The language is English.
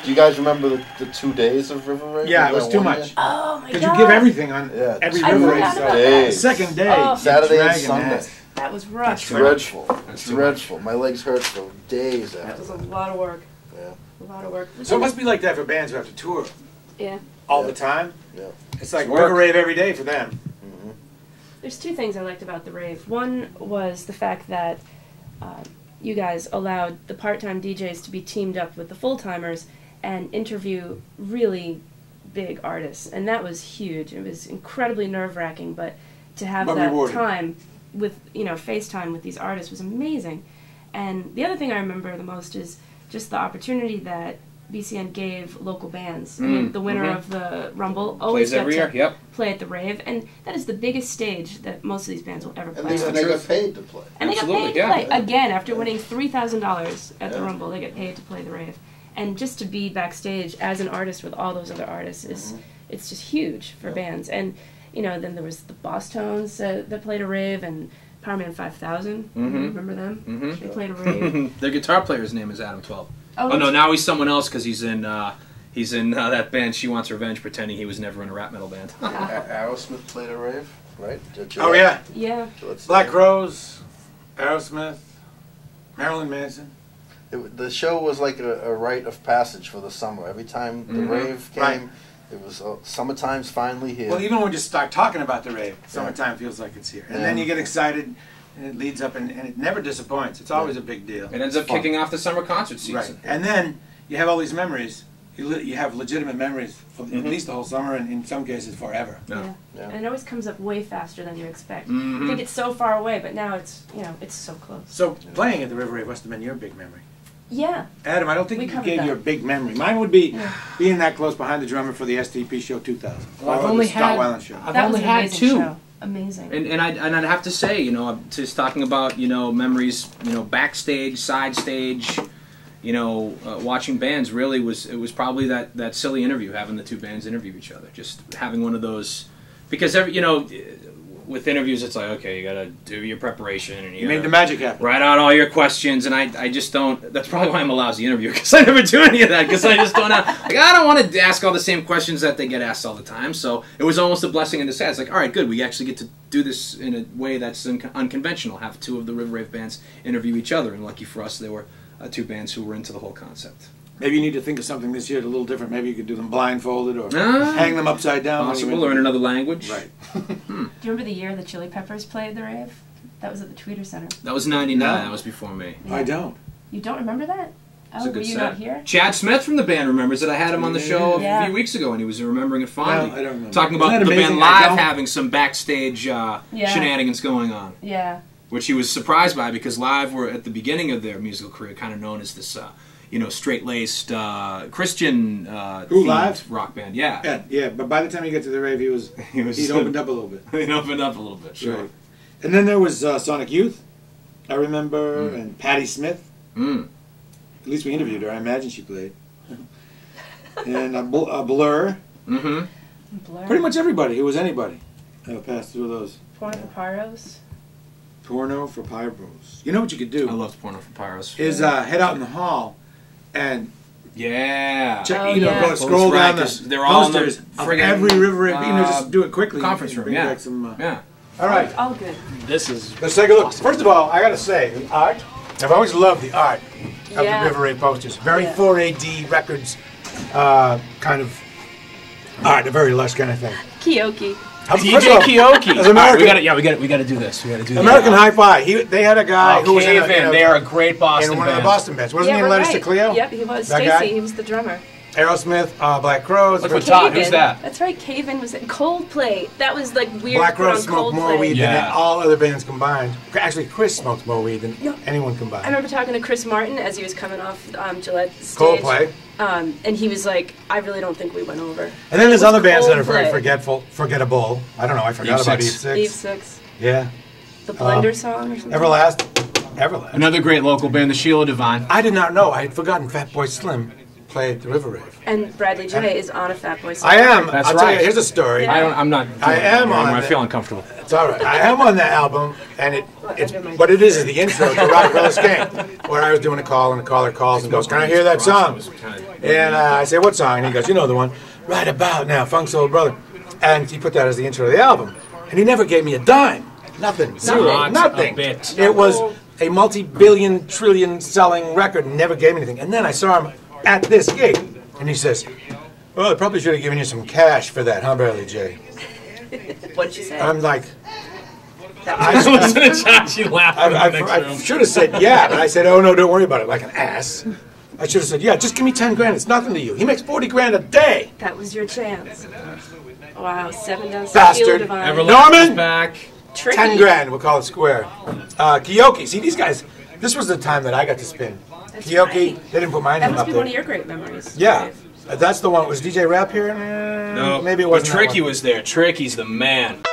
Do you guys remember the 2 days of River Rave? Yeah, it was too much. Oh my god! Because you give everything on every River Rave. Days. Second day, Saturday and Sunday. That was rough. It's dreadful. It's dreadful. My legs hurt for days after that. Was a lot of work. Yeah. A lot of work. So it must be like that for bands who have to tour. Yeah. All the time. Yeah. It's like River Rave every day for them. There's two things I liked about the rave. One was the fact that you guys allowed the part-time DJs to be teamed up with the full-timers and interview really big artists, and that was huge. It was incredibly nerve-wracking, but to have that time with, you know, FaceTime with these artists was amazing. And the other thing I remember the most is just the opportunity that BCN gave local bands. I mean, the winner of the Rumble always got to play at the rave, and that is the biggest stage that most of these bands will ever play. And they got paid to play. And they got paid to play. Again, after winning $3,000 at the Rumble, they get paid to play the rave. And just to be backstage as an artist with all those other artists is it's just huge for bands. And you know, then there was the Boss Tones that played a rave, and Powerman 5000. Remember them? They played a rave. Their guitar player's name is Adam 12. Oh no, now he's someone else because he's in that band She Wants Revenge, pretending he was never in a rap metal band. Aerosmith played a rave, right? Oh yeah. Yeah. Black Crowes, Aerosmith, Marilyn Manson. The show was like a rite of passage for the summer. Every time the rave came, it was summertime's finally here. Well, even when you start talking about the rave, summertime feels like it's here. And then you get excited, and it leads up, and it never disappoints. It's always a big deal. It ends up kicking off the summer concert season. Right. And then you have all these memories. You have legitimate memories for at least the whole summer, and in some cases forever. Yeah. And it always comes up way faster than you expect. You think it's so far away, but now it's, you know, it's so close. So playing at the River Rave must have been your big memory. Yeah. Adam, I don't think you gave your big memory. Mine would be being that close behind the drummer for the STP show 2000. Well, I've only had two. Show. Amazing. And I'd have to say, you know, just talking about, you know, memories, you know, backstage, side stage, you know, watching bands. Really it was probably that silly interview, having the two bands interview each other, just having one of those, because you know, with interviews, it's like, okay, you gotta do your preparation, and you made the magic happen. Write out all your questions, and I just don't. That's probably why I'm a lousy interviewer, because I never do any of that, because I just don't have, like, I don't want to ask all the same questions that they get asked all the time. So it was almost a blessing in disguise. Like, all right, good, we actually get to do this in a way that's unconventional. Have two of the River Rave bands interview each other, and lucky for us, they were two bands who were into the whole concept. Maybe you need to think of something this year a little different. Maybe you could do them blindfolded or hang them upside down. Possible, learn another language. Right. Do you remember the year the Chili Peppers played the rave? That was at the Tweeter Center. That was '99. No. That was before me. Yeah. I don't. You don't remember that? Oh, were you not here? Chad Smith from the band remembers it. I had him on the show a few weeks ago, and he was remembering it fondly. Well, I don't remember. Talking about the band live having some backstage shenanigans going on. Yeah. Which he was surprised by, because live were at the beginning of their musical career kind of known as this, you know, straight-laced Christian rock band. Yeah. But by the time you get to the rave, he'd opened up a little bit. He'd opened up a little bit, sure. Right. And then there was Sonic Youth, I remember, and Patti Smith. At least we interviewed her. I imagine she played. And Blur. Blur. Pretty much everybody who was anybody passed through those. Porno for Pyros. Porno for Pyros. You know what you could do? I loved Porno for Pyros. Is head out in the hall and check, go scroll down the posters of every River Rave. Just do it quickly. Conference room. All right. All good. Let's take a look. Awesome. First of all, I got to say, the art. I've always loved the art of the River Rave posters. Very 4AD Records kind of art, a very lush kind of thing. Kyoki. DJ Kyoki. As American, we got to do this. American Hi-Fi. They had a guy who was in they are a great Boston in one of the Boston bands. Wasn't he in Letters to Cleo? Yep, he was. Stacy, he was the drummer. Aerosmith, Black Crowes. Look for Todd. Who's that? That's right. Caven was at Coldplay. That was like weird. Black Crowes smoked more weed than all other bands combined. Actually, Chris smoked more weed than anyone combined. I remember talking to Chris Martin as he was coming off Gillette stage. Coldplay. And he was like, I really don't think we went over. And then there's other bands that are very forgettable. I don't know. I forgot about Eve 6. Eve 6. Yeah. The Blender song or something. Everlast. Another great local band, the Sheila Divine. I did not know. I had forgotten Fatboy Slim played the River Rave. And Bradley J is on a Fat Boy song. I am. That's I'll tell you, right. here's a story. Yeah. I'm not. I am on I it. feel uncomfortable. It's all right. I am on that album, and it's what it is the intro to Rock Brothers Game, where I was doing a call, and the caller calls and goes, "Can I hear that song?" And I say, "What song?" And he goes, "You know the one, Right About Now, Funk's Old Brother." And he put that as the intro to the album, and he never gave me a dime, nothing, zero, Not nothing. a bit. It was a multi-billion, trillion selling record, and never gave me anything. And then I saw him at this gig, and he says, "Well, I probably should have given you some cash for that, huh, Bradley J?" What'd you say? I'm like, I was in a chat. She laughed in the next I room. should have said yeah, but I said, "Oh no, don't worry about it," like an ass. I should have said, "Yeah, just give me 10 grand. It's nothing to you. He makes 40 grand a day." That was your chance. Wow, 7 down Bastard. Divine. Everlasting Norman! is back. Tricky. 10 grand. We'll call it square. Kyoki. See, these guys. This was the time that I got to spin. That's Kyoki. right. They didn't put my That name must up be there. one of your great memories. Yeah, Dave. that's the one. Was DJ Rap here? No, maybe it but wasn't. that Tricky one. was there. Tricky's the man.